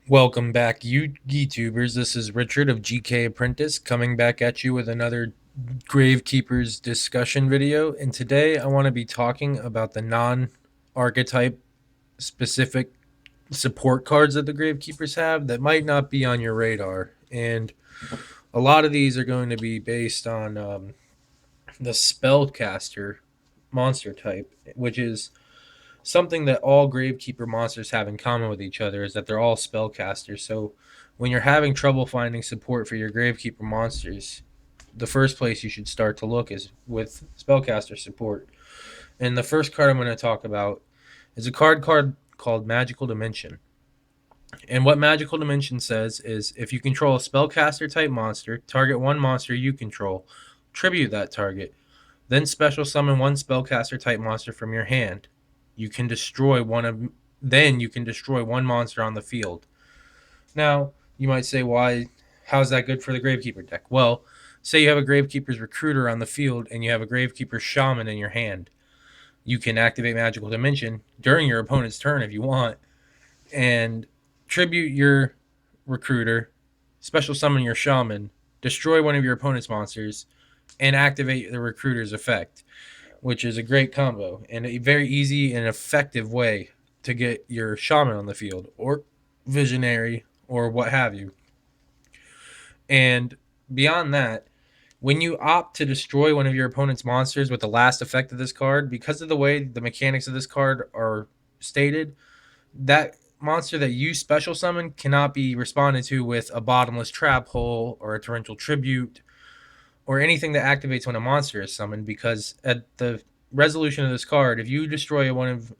Welcome back, you YouTubers. This is Richard of GK Apprentice coming back at you with another Gravekeepers discussion video. And today I want to be talking about the non archetype specific support cards that the Gravekeepers have that might not be on your radar. And a lot of these are going to be based on the Spellcaster monster type, which is something that all Gravekeeper monsters have in common with each other is that they're all spellcasters. So when you're having trouble finding support for your Gravekeeper monsters, the first place you should start to look is with spellcaster support. And the first card I'm going to talk about is a card called Magical Dimension. And what Magical Dimension says is if you control a spellcaster type monster, target one monster you control, tribute that target, then special summon one spellcaster type monster from your hand. You can destroy one monster on the field. Now, you might say, why? How's that good for the Gravekeeper deck? Well, say you have a Gravekeeper's Recruiter on the field and you have a Gravekeeper Shaman in your hand. You can activate Magical Dimension during your opponent's turn if you want, and tribute your Recruiter, special summon your Shaman, destroy one of your opponent's monsters, and activate the Recruiter's effect, which is a great combo and a very easy and effective way to get your Shaman on the field or Visionary or what have you. And beyond that, when you opt to destroy one of your opponent's monsters with the last effect of this card, because of the way the mechanics of this card are stated, that monster that you special summon cannot be responded to with a bottomless trap hole or a torrential tribute or anything that activates when a monster is summoned, because at the resolution of this card, if you destroy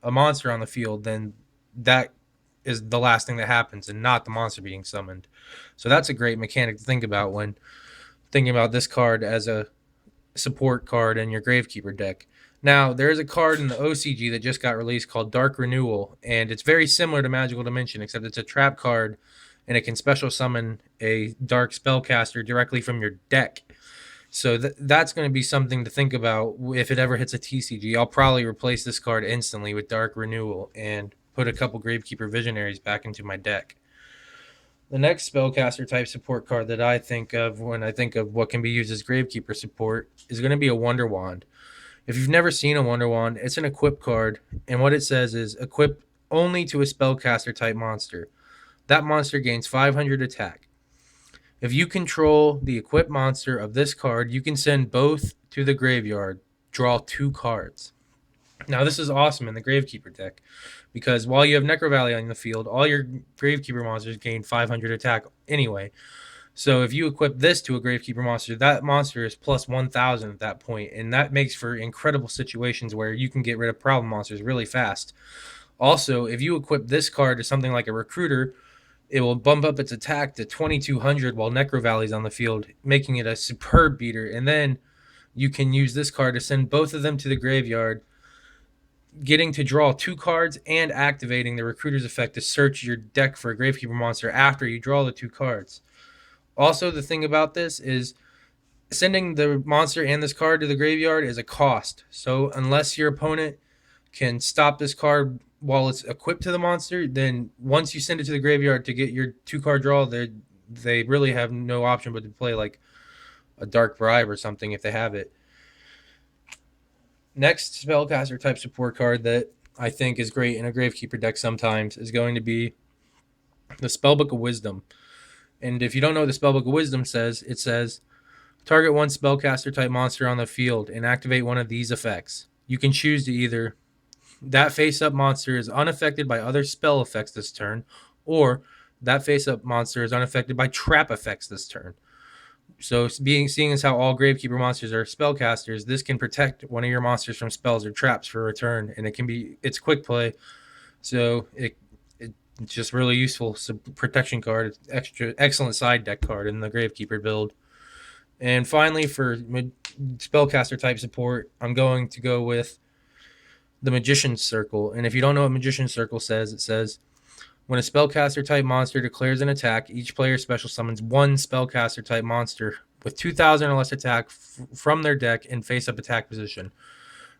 a monster on the field, then that is the last thing that happens and not the monster being summoned. So that's a great mechanic to think about when thinking about this card as a support card in your Gravekeeper deck. Now, there is a card in the OCG that just got released called Dark Renewal, and it's very similar to Magical Dimension, except it's a trap card, and it can special summon a Dark Spellcaster directly from your deck. So that's going to be something to think about if it ever hits a TCG. I'll probably replace this card instantly with Dark Renewal and put a couple Gravekeeper Visionaries back into my deck. The next spellcaster type support card that I think of when I think of what can be used as Gravekeeper support is going to be a Wonder Wand. If you've never seen a Wonder Wand, it's an equip card, and what it says is equip only to a spellcaster type monster. That monster gains 500 attack. If you control the equipped monster of this card, you can send both to the graveyard, draw 2 cards. Now, this is awesome in the Gravekeeper deck because while you have Necro Valley on the field, all your Gravekeeper monsters gain 500 attack anyway. So if you equip this to a Gravekeeper monster, that monster is plus 1,000 at that point, and that makes for incredible situations where you can get rid of problem monsters really fast. Also, if you equip this card to something like a Recruiter, it will bump up its attack to 2,200 while Necro Valley's on the field, making it a superb beater. And then you can use this card to send both of them to the graveyard, getting to draw 2 cards and activating the Recruiter's effect to search your deck for a Gravekeeper monster after you draw the 2 cards. Also, the thing about this is sending the monster and this card to the graveyard is a cost. So unless your opponent can stop this card while it's equipped to the monster, then once you send it to the graveyard to get your 2-card draw, they really have no option but to play like a Dark Bribe or something if they have it. Next spellcaster type support card that I think is great in a Gravekeeper deck sometimes is going to be the Spellbook of Wisdom. And if you don't know what the Spellbook of Wisdom says, it says target one spellcaster type monster on the field and activate one of these effects. You can choose to either that face-up monster is unaffected by other spell effects this turn, or that face-up monster is unaffected by trap effects this turn. So seeing as how all Gravekeeper monsters are spellcasters, this can protect one of your monsters from spells or traps for a turn, and it's quick play, so it's just really useful protection card. It's excellent side deck card in the Gravekeeper build. And finally, for spellcaster type support, I'm going to go with the Magician's Circle. And if you don't know what Magician's Circle says, it says when a spellcaster type monster declares an attack, each player special summons one spellcaster type monster with 2,000 or less attack from their deck in face-up attack position.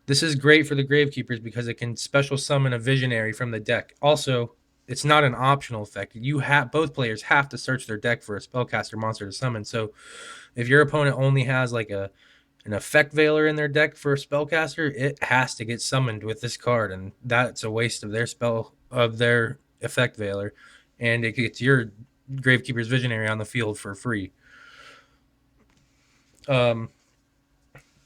This is great for the Gravekeepers because it can special summon a Visionary from the deck. Also, it's not an optional effect. You have both players have to search their deck for a spellcaster monster to summon. So if your opponent only has like an effect veiler in their deck for a spellcaster, it has to get summoned with this card, and that's a waste of their effect veiler, and it gets your Gravekeeper's Visionary on the field for free.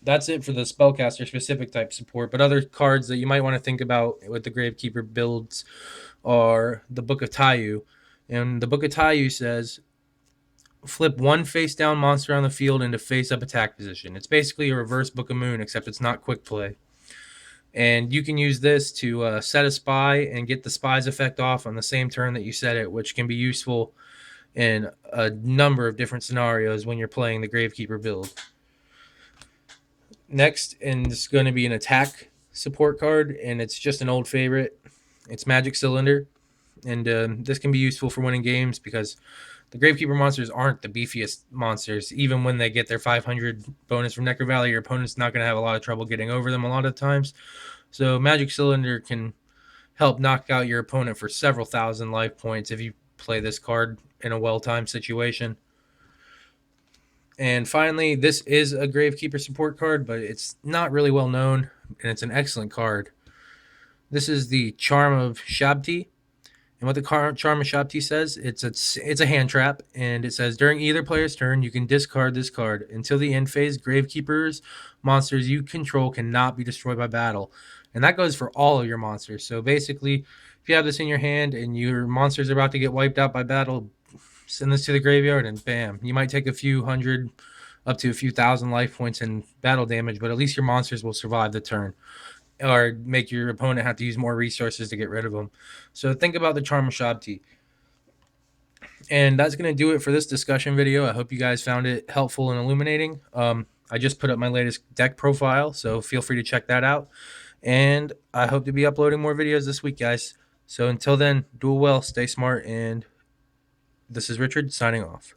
That's it for the spellcaster specific type support. But other cards that you might want to think about with the Gravekeeper builds are the Book of Taiyu. And the Book of Taiyu says, flip one face down monster on the field into face up attack position. It's basically a reverse Book of Moon, except it's not quick play. And you can use this to set a spy and get the spy's effect off on the same turn that you set it, which can be useful in a number of different scenarios when you're playing the Gravekeeper build. Next, and it's going to be an attack support card, and it's just an old favorite. It's Magic Cylinder, and this can be useful for winning games because the Gravekeeper monsters aren't the beefiest monsters. Even when they get their 500 bonus from Necro Valley, your opponent's not going to have a lot of trouble getting over them a lot of times. So Magic Cylinder can help knock out your opponent for several thousand life points if you play this card in a well-timed situation. And finally, this is a Gravekeeper support card, but it's not really well known, and it's an excellent card. This is the Charm of Shabti. And what the Charm of Shabti says, it's a hand trap, and it says, during either player's turn, you can discard this card. Until the end phase, Gravekeeper's monsters you control cannot be destroyed by battle. And that goes for all of your monsters. So basically, if you have this in your hand and your monster's about to get wiped out by battle, send this to the graveyard and bam. You might take a few hundred up to a few thousand life points in battle damage, but at least your monsters will survive the turn or make your opponent have to use more resources to get rid of them. So think about the Charm of Shabti. And that's going to do it for this discussion video. I hope you guys found it helpful and illuminating. I just put up my latest deck profile, so feel free to check that out. And I hope to be uploading more videos this week, guys. So until then, do well, stay smart, and this is Richard signing off.